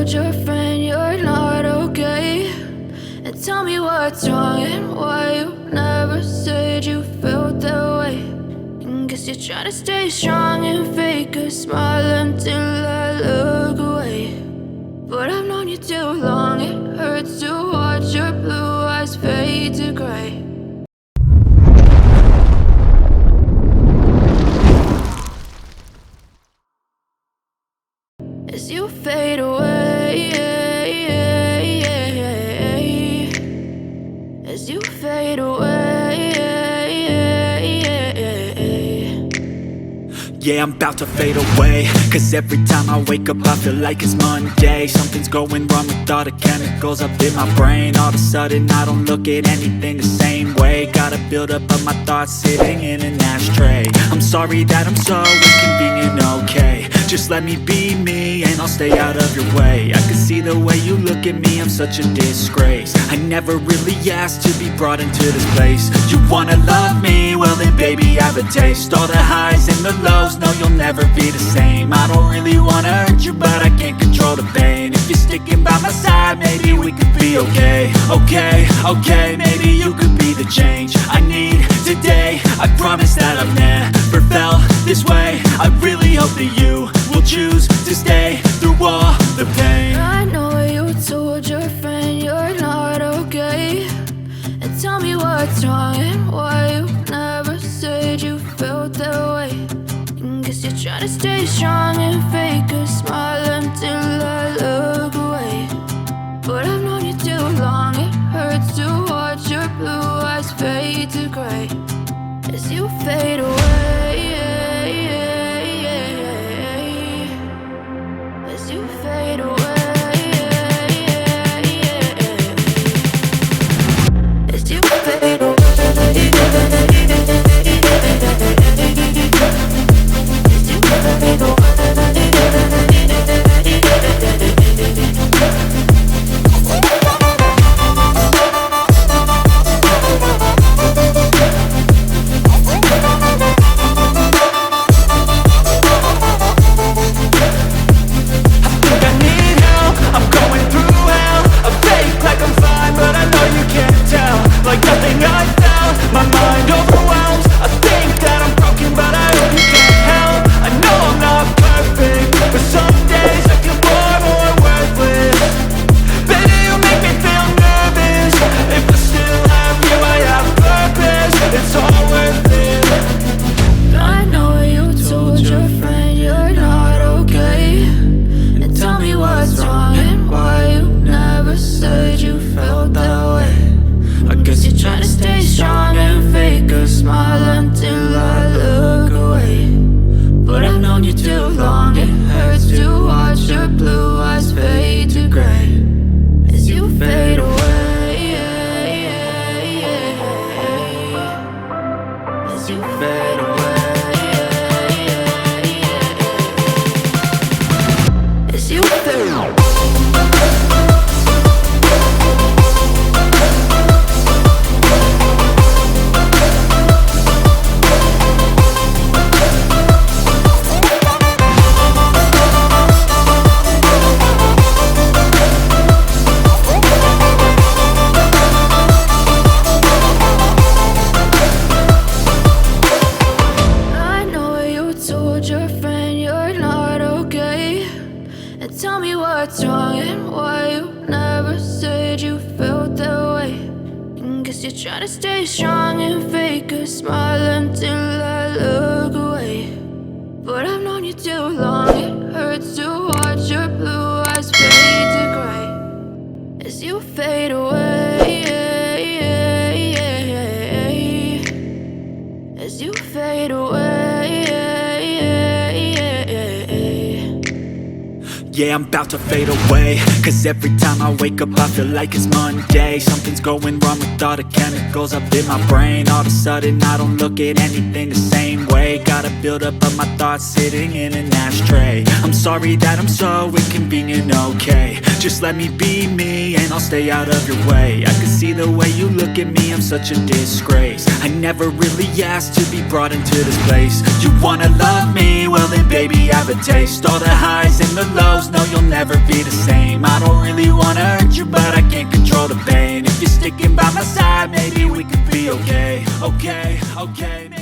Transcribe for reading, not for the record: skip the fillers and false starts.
told your friend you're not okay? And tell me what's wrong and why you never said you felt that way. And guess you're trying to stay strong and fake a smile until I look away. But I've known you too long, it hurts to watch your blue eyes fade to gray. As you fade away, as you fade away. Yeah, I'm about to fade away, cause every time I wake up I feel like it's Monday. Something's going wrong with all the chemicals up in my brain. All of a sudden I don't look at anything the same way. Gotta build up of my thoughts sitting in an ashtray. I'm sorry that I'm so inconvenient, okay? Just let me be me and I'll stay out of your way. I can see the way you look at me, I'm such a disgrace. I never really asked to be brought into this place. You wanna love me? Well then baby I have a taste. All the highs and the lows, no you'll never be the same. I don't really wanna hurt you but I can't control the pain. If you're sticking by my side maybe we could be okay. Okay, maybe you could be the change I need today. I promise that I've never felt this way. I really hope that you will choose to stay through all the pain. I know you told your friend you're not okay. And tell me what's wrong and why you never said you felt that way. And guess you're trying to stay strong and fake a smile until I look away. But I've known you too long, it hurts to watch your blue eyes fade to gray. As you fade away, as you fade away, as you fade away, as you fade away. Like nothing I felt, my mind overwhelms. I think that I'm broken but I hope you can't help. I know I'm not perfect, but some days I feel far more worthless. Baby, you make me feel nervous. If I still have you, I have purpose. It's all worth it. I know you told your friend you're not okay. And tell me what's wrong and why you never said you felt that way. I guess you're trying to stay strong and fake a smile until I look away. But I've known you too long, it hurts to watch your blue eyes fade to gray. As you fade away, as you fade away, as you fade away. Tell me what's wrong and why you never said you felt that way. And guess you're trying to stay strong and fake a smile until I look away. But I've known you too long, it hurts to watch your blue eyes fade to gray. As you fade away, as you fade away. Yeah, I'm about to fade away, cause every time I wake up I feel like it's Monday. Something's going wrong with all the chemicals up in my brain. All of a sudden I don't look at anything the same way. Gotta build up of my thoughts sitting in an ashtray. I'm sorry that I'm so inconvenient, okay? Just let me be me and I'll stay out of your way. I can see the way you look at me, I'm such a disgrace. I never really asked to be brought into this place. You wanna love me? Well then baby I have a taste. All the highs and the lows, just know you'll never be the same. I don't really wanna hurt you, but I can't control the pain. If you're sticking by my side, maybe we could be okay, okay, okay.